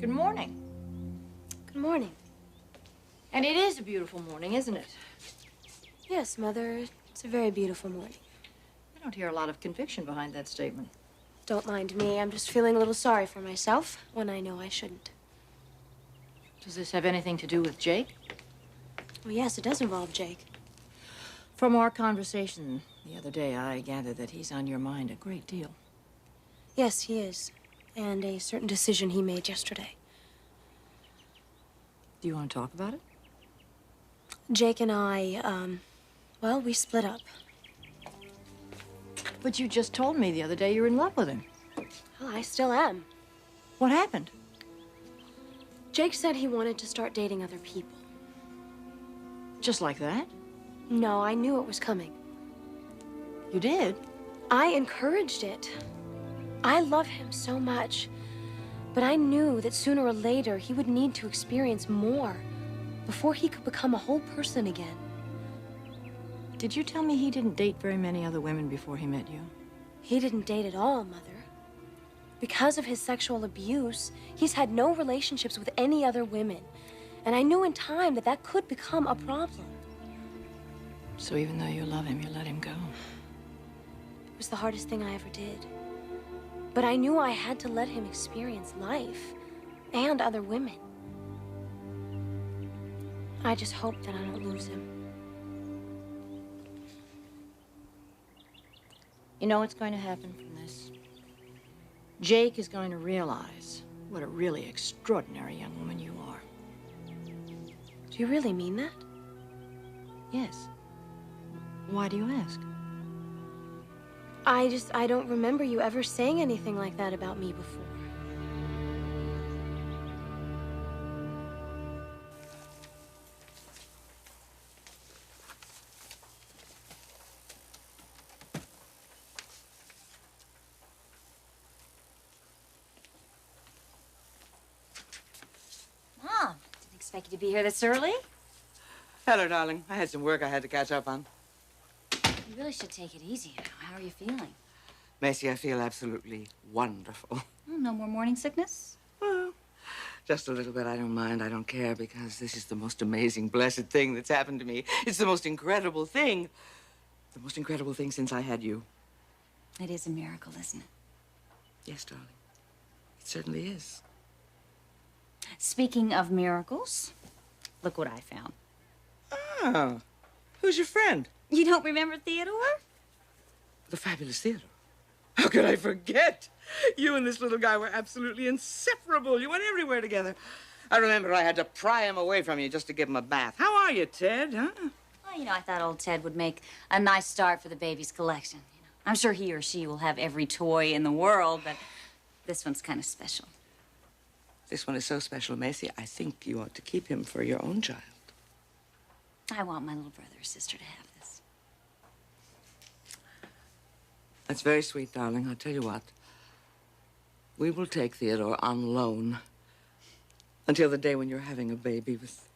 Good morning. Good morning. And it is a beautiful morning, isn't it? Yes, Mother, it's a very beautiful morning. I don't hear a lot of conviction behind that statement. Don't mind me. I'm just feeling a little sorry for myself when I know I shouldn't. Does this have anything to do with Jake? Well, yes, it does involve Jake. From our conversation the other day, I gathered that he's on your mind a great deal. Yes, he is. And a certain decision he made yesterday. Do you want to talk about it? Jake and I, well, we split up. But you just told me the other day you're in love with him. Well, I still am. What happened? Jake said he wanted to start dating other people. Just like that? No, I knew it was coming. You did? I encouraged it. I love him so much. But I knew that sooner or later he would need to experience more before he could become a whole person again. Did you tell me he didn't date very many other women before he met you? He didn't date at all, Mother. Because of his sexual abuse, he's had no relationships with any other women. And I knew in time that that could become a problem. So even though you love him, you let him go? It was the hardest thing I ever did. But I knew I had to let him experience life and other women. I just hope that I don't lose him. You know what's going to happen from this? Jake is going to realize what a really extraordinary young woman you are. Do you really mean that? Yes. Why do you ask? I don't remember you ever saying anything like that about me before. Mom, didn't expect you to be here this early. Hello, darling. I had some work I had to catch up on. You really should take it easy now. How are you feeling? Macy, I feel absolutely wonderful. Oh, no more morning sickness? Well, just a little bit. I don't mind. I don't care because this is the most amazing, blessed thing that's happened to me. It's the most incredible thing. The most incredible thing since I had you. It is a miracle, isn't it? Yes, darling. It certainly is. Speaking of miracles, look what I found. Oh, who's your friend? You don't remember Theodore? The fabulous Theodore. How could I forget? You and this little guy were absolutely inseparable. You went everywhere together. I remember I had to pry him away from you just to give him a bath. How are you, Ted, huh? Well, you know, I thought old Ted would make a nice start for the baby's collection. You know, I'm sure he or she will have every toy in the world, but this one's kind of special. This one is so special, Macy. I think you ought to keep him for your own child. I want my little brother or sister to have this. That's very sweet, darling. I'll tell you what. We will take Theodore on loan until the day when you're having a baby with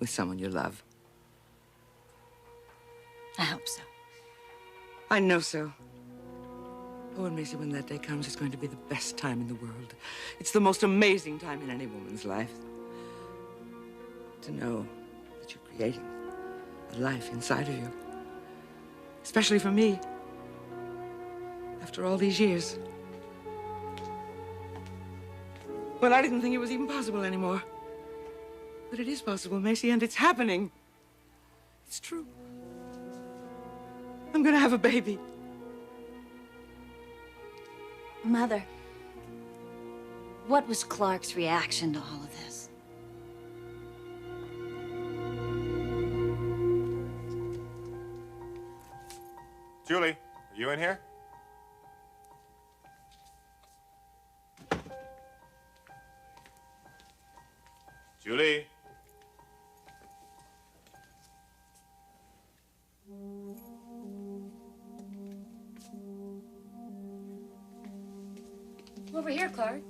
someone you love. I hope so. I know so. Oh, and Macy, when that day comes, it's going to be the best time in the world. It's the most amazing time in any woman's life. To know that you're creating a life inside of you. Especially for me. After all these years. When I didn't think it was even possible anymore. But it is possible, Macy, and it's happening. It's true. I'm gonna have a baby. Mother, what was Clarke's reaction to all of this? Julie, are you in here? Julie? Over here, Clarke.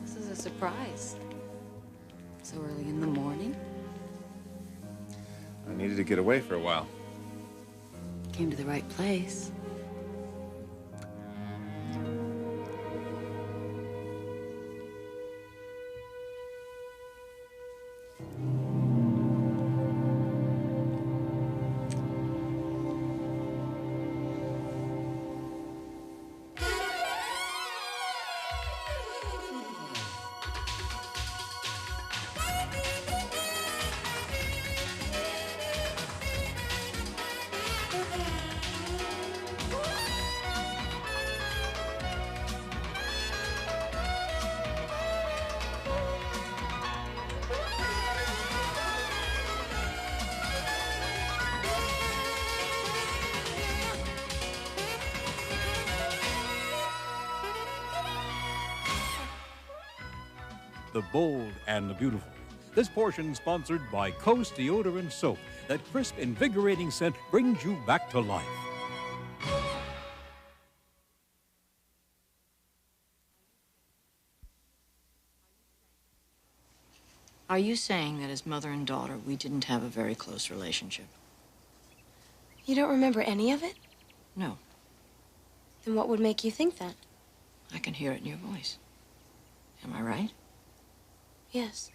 This is a surprise. So early in the morning. I needed to get away for a while. Came to the right place. The bold and the beautiful. This portion sponsored by Coast Deodorant Soap. That crisp, invigorating scent brings you back to life. Are you saying that as mother and daughter, we didn't have a very close relationship? You don't remember any of it? No. Then what would make you think that? I can hear it in your voice. Am I right? Yes.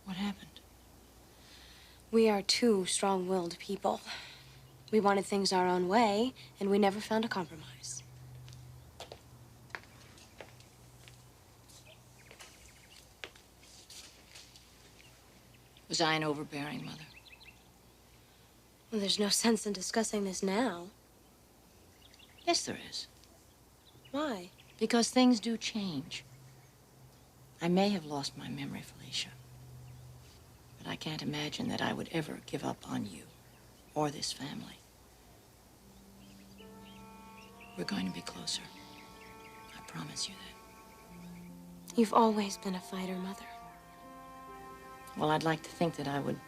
What happened? We are two strong-willed people. We wanted things our own way, and we never found a compromise. Was I an overbearing mother? Well, there's no sense in discussing this now. Yes, there is. Why? Because things do change. I may have lost my memory, Felicia. But I can't imagine that I would ever give up on you or this family. We're going to be closer. I promise you that. You've always been a fighter, Mother. Well, I'd like to think that I would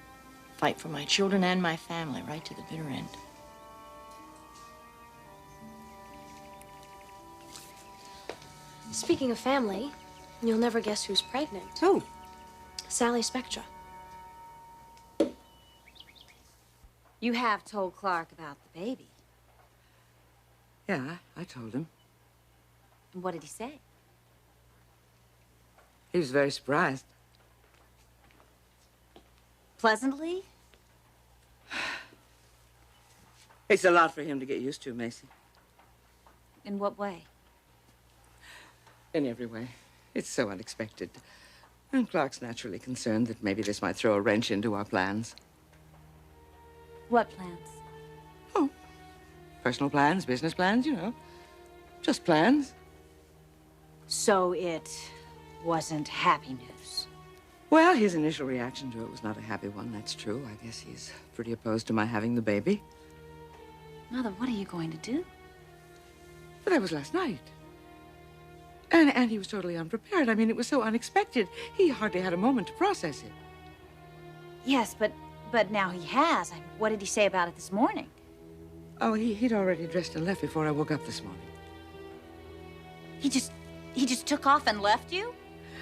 fight for my children and my family right to the bitter end. Speaking of family, you'll never guess who's pregnant. Who? Sally Spectra. You have told Clarke about the baby. Yeah, I told him. And what did he say? He was very surprised. Pleasantly? It's a lot for him to get used to, Macy. In what way? In every way. It's so unexpected. And Clarke's naturally concerned that maybe this might throw a wrench into our plans. What plans? Oh, personal plans, business plans, you know. Just plans. So it wasn't happy news. Well, his initial reaction to it was not a happy one, that's true. I guess he's pretty opposed to my having the baby. Mother, what are you going to do? But that was last night. And he was totally unprepared. I mean, it was so unexpected. He hardly had a moment to process it. Yes, but now he has. I mean, what did he say about it this morning? Oh, he'd already dressed and left before I woke up this morning. He just took off and left you?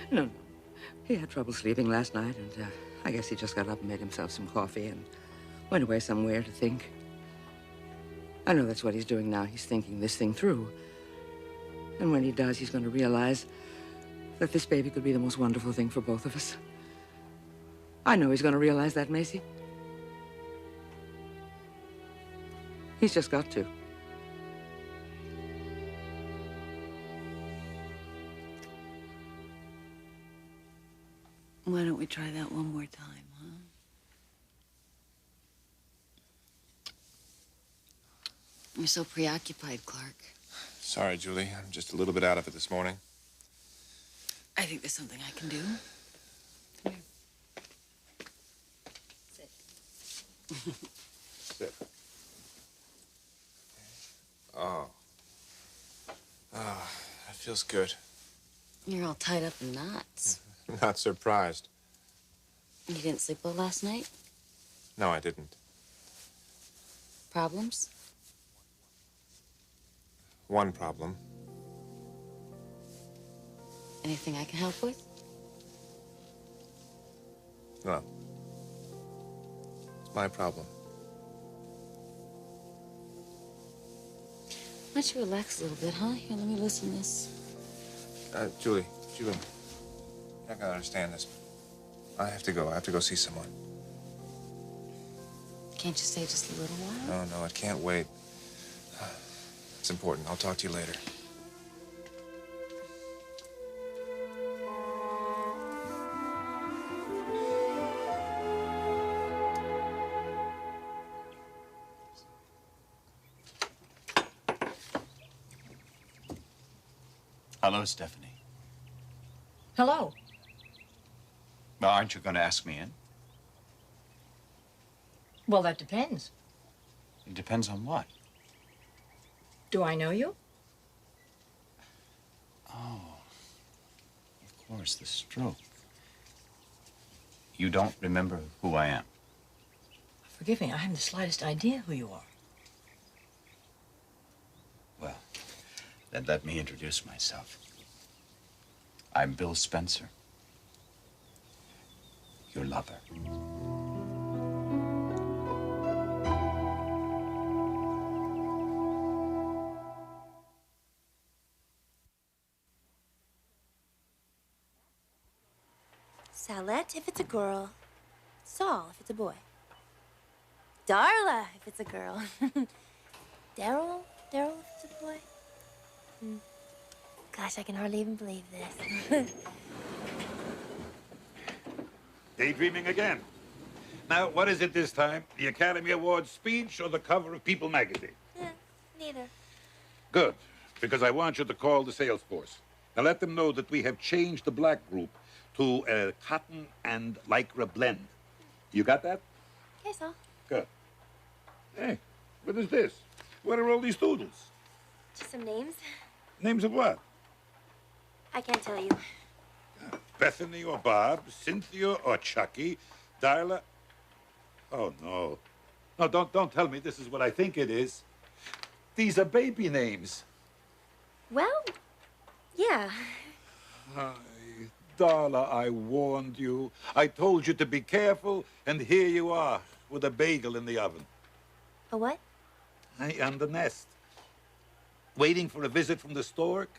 No. He had trouble sleeping last night, and I guess he just got up and made himself some coffee and went away somewhere to think. I know that's what he's doing now. He's thinking this thing through. And when he does, he's going to realize that this baby could be the most wonderful thing for both of us. I know he's going to realize that, Macy. He's just got to. Why don't we try that one more time, huh? You're so preoccupied, Clarke. Sorry, Julie. I'm just a little bit out of it this morning. I think there's something I can do. Come here. Sit. Sit. Oh. Ah, that feels good. You're all tied up in knots. Not surprised. You didn't sleep well last night? No, I didn't. Problems? One problem. Anything I can help with? No. It's my problem. Why don't you relax a little bit, huh? Here, let me listen to this. Julie, you're not gonna understand this. I have to go. I have to go see someone. Can't you stay just a little while? No, it can't wait. It's important. I'll talk to you later. Hello, Stephanie. Hello. Well, aren't you going to ask me in? Well, that depends. It depends on what. Do I know you? Oh, of course, the stroke. You don't remember who I am? Forgive me, I haven't the slightest idea who you are. Well, then let me introduce myself. I'm Bill Spencer, your lover. Salette if it's a girl. Saul if it's a boy. Darla if it's a girl. Daryl if it's a boy. Gosh, I can hardly even believe this. Daydreaming again. Now, what is it this time? The Academy Awards speech or the cover of People magazine? Neither. Good, because I want you to call the sales force. Now, let them know that we have changed the black group to a cotton and lycra blend. You got that? Okay, Saul. Good. Hey, what is this? What are all these doodles? Just some names. Names of what? I can't tell you. Bethany or Bob, Cynthia or Chucky, Darla. Oh, no. No, don't tell me this is what I think it is. These are baby names. Well, yeah. Darla, I warned you. I told you to be careful, and here you are, with a bagel in the oven. A what? On the nest. Waiting for a visit from the stork.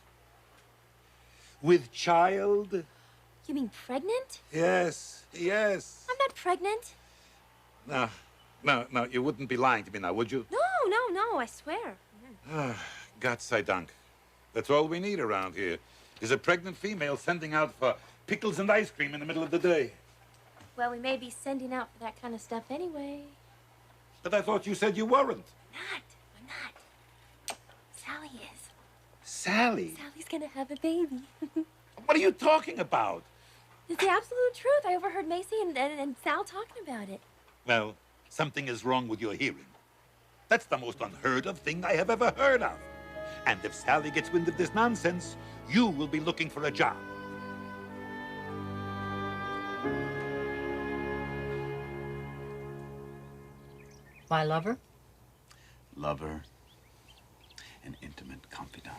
With child. You mean pregnant? Yes. I'm not pregnant. No, you wouldn't be lying to me now, would you? No, I swear. Gott sei Dank. That's all we need around here, is a pregnant female sending out for pickles and ice cream in the middle of the day. Well, we may be sending out for that kind of stuff anyway. But I thought you said you weren't. I'm not. Sally is. Sally? Sally's gonna have a baby. What are you talking about? It's the absolute truth. I overheard Macy and Sal talking about it. Well, something is wrong with your hearing. That's the most unheard of thing I have ever heard of. And if Sally gets wind of this nonsense, you will be looking for a job. My lover? Lover, an intimate confidant.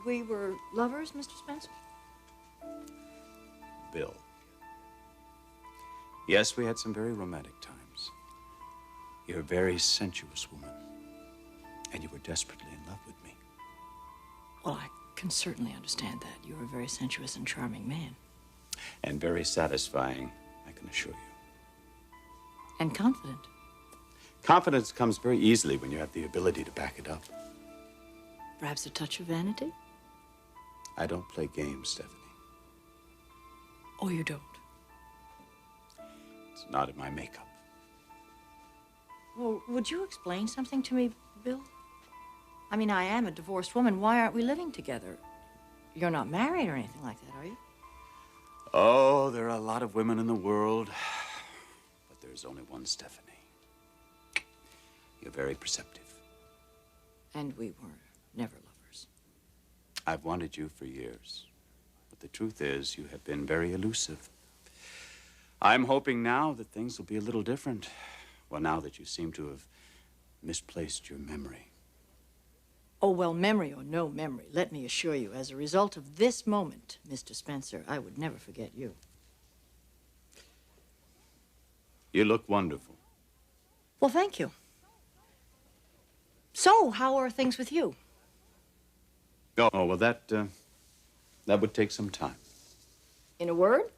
We were lovers, Mr. Spencer? Bill. Yes, we had some very romantic times. You're a very sensuous woman, and you were desperately in love with me. Well, I can certainly understand that. You're a very sensuous and charming man. And very satisfying, I can assure you. And confident. Confidence comes very easily when you have the ability to back it up. Perhaps a touch of vanity? I don't play games, Stephanie. Oh, you don't? It's not in my makeup. Well, would you explain something to me, Bill? I mean, I am a divorced woman. Why aren't we living together? You're not married or anything like that, are you? Oh, there are a lot of women in the world, but there's only one Stephanie. You're very perceptive. And we were never lovers. I've wanted you for years, but the truth is you have been very elusive. I'm hoping now that things will be a little different. Well, now that you seem to have misplaced your memory. Oh, well, memory or no memory, let me assure you, as a result of this moment, Mr. Spencer, I would never forget you. You look wonderful. Well, thank you. So, how are things with you? Oh, well, that would take some time. In a word?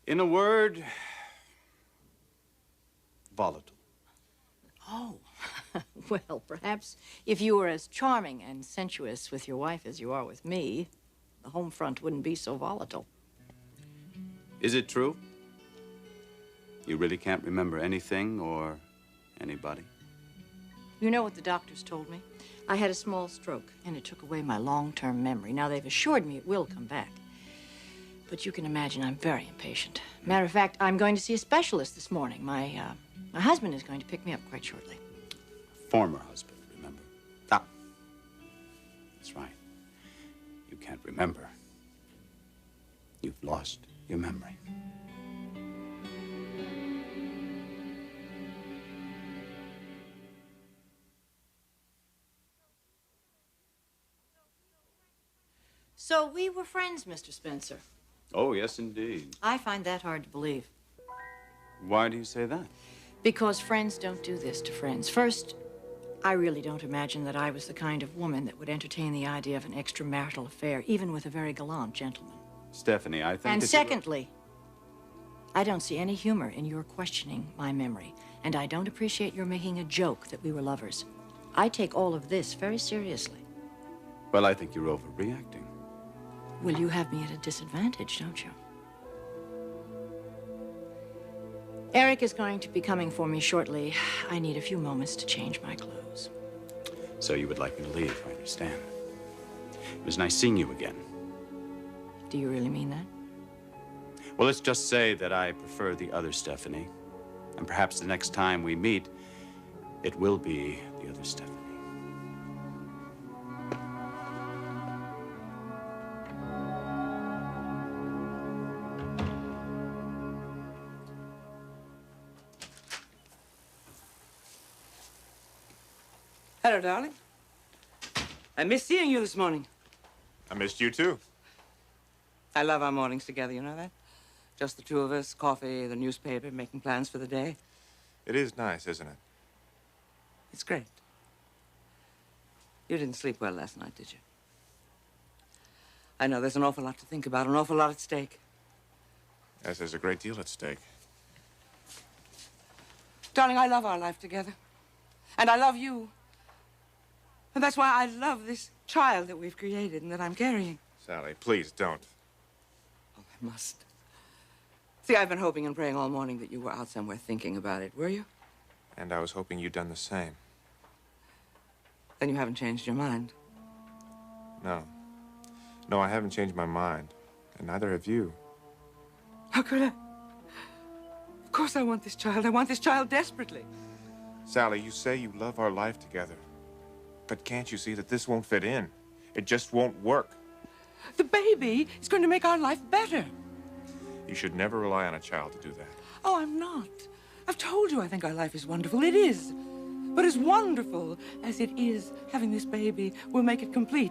In a word, volatile. Oh, well, perhaps if you were as charming and sensuous with your wife as you are with me, the home front wouldn't be so volatile. Is it true? You really can't remember anything or anybody? You know what the doctors told me? I had a small stroke, and it took away my long-term memory. Now, they've assured me it will come back. But you can imagine I'm very impatient. Matter of fact, I'm going to see a specialist this morning. My husband is going to pick me up quite shortly. Former husband, remember? Ah, that's right. You can't remember. You've lost your memory. So we were friends, Mr. Spencer. Oh, yes, indeed. I find that hard to believe. Why do you say that? Because friends don't do this to friends. First, I really don't imagine that I was the kind of woman that would entertain the idea of an extramarital affair, even with a very gallant gentleman. Stephanie, I think And that secondly, I don't see any humor in your questioning my memory, and I don't appreciate your making a joke that we were lovers. I take all of this very seriously. Well, I think you're overreacting. Well, you have me at a disadvantage, don't you? Eric is going to be coming for me shortly. I need a few moments to change my clothes. So you would like me to leave, I understand. It was nice seeing you again. Do you really mean that? Well, let's just say that I prefer the other Stephanie. And perhaps the next time we meet, it will be the other Stephanie. Hello, darling. I missed seeing you this morning. I missed you, too. I love our mornings together, you know that? Just the two of us, coffee, the newspaper, making plans for the day. It is nice, isn't it? It's great. You didn't sleep well last night, did you? I know there's an awful lot to think about, an awful lot at stake. Yes, there's a great deal at stake. Darling, I love our life together. And I love you. And that's why I love this child that we've created and that I'm carrying. Sally, please don't. Oh, I must. See, I've been hoping and praying all morning that you were out somewhere thinking about it, were you? And I was hoping you'd done the same. Then you haven't changed your mind. No. No, I haven't changed my mind. And neither have you. How could I? Of course I want this child. I want this child desperately. Sally, you say you love our life together. But can't you see that this won't fit in? It just won't work. The baby is going to make our life better. You should never rely on a child to do that. Oh, I'm not. I've told you I think our life is wonderful. It is. But as wonderful as it is, having this baby will make it complete.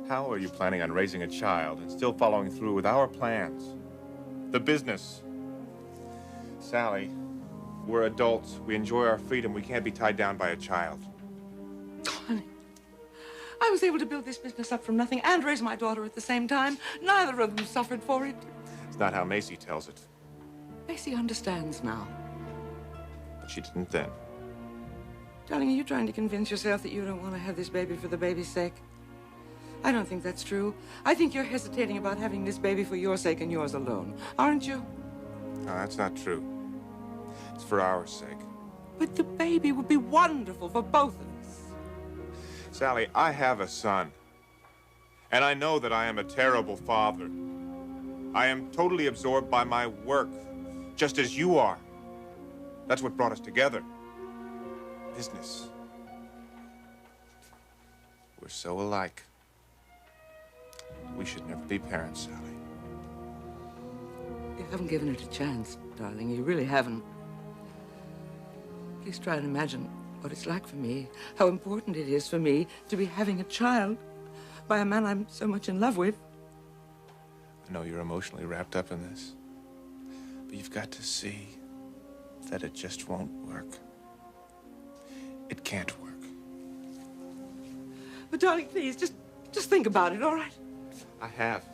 How are you planning on raising a child and still following through with our plans? The business. Sally, we're adults. We enjoy our freedom. We can't be tied down by a child. Honey, I was able to build this business up from nothing and raise my daughter at the same time. Neither of them suffered for it. It's not how Macy tells it. Macy understands now. But she didn't then. Darling, are you trying to convince yourself that you don't want to have this baby for the baby's sake? I don't think that's true. I think you're hesitating about having this baby for your sake and yours alone, aren't you? No, that's not true. It's for our sake. But the baby would be wonderful for both of us. Sally, I have a son. And I know that I am a terrible father. I am totally absorbed by my work, just as you are. That's what brought us together. Business. We're so alike. We should never be parents, Sally. You haven't given it a chance, darling. You really haven't. Please try and imagine what it's like for me, how important it is for me to be having a child by a man I'm so much in love with. I know you're emotionally wrapped up in this, but you've got to see that it just won't work. It can't work. But darling, please, just think about it, all right? I have.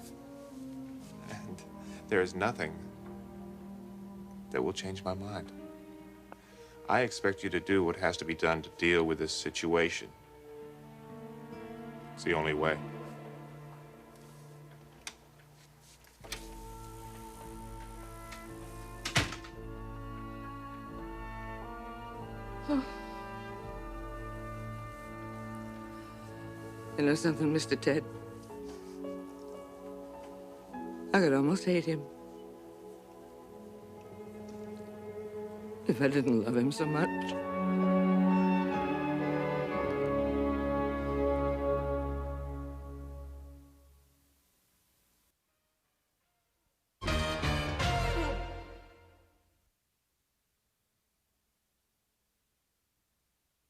And there is nothing that will change my mind. I expect you to do what has to be done to deal with this situation. It's the only way. You know something, Mr. Ted? I could almost hate him. If I didn't love him so much.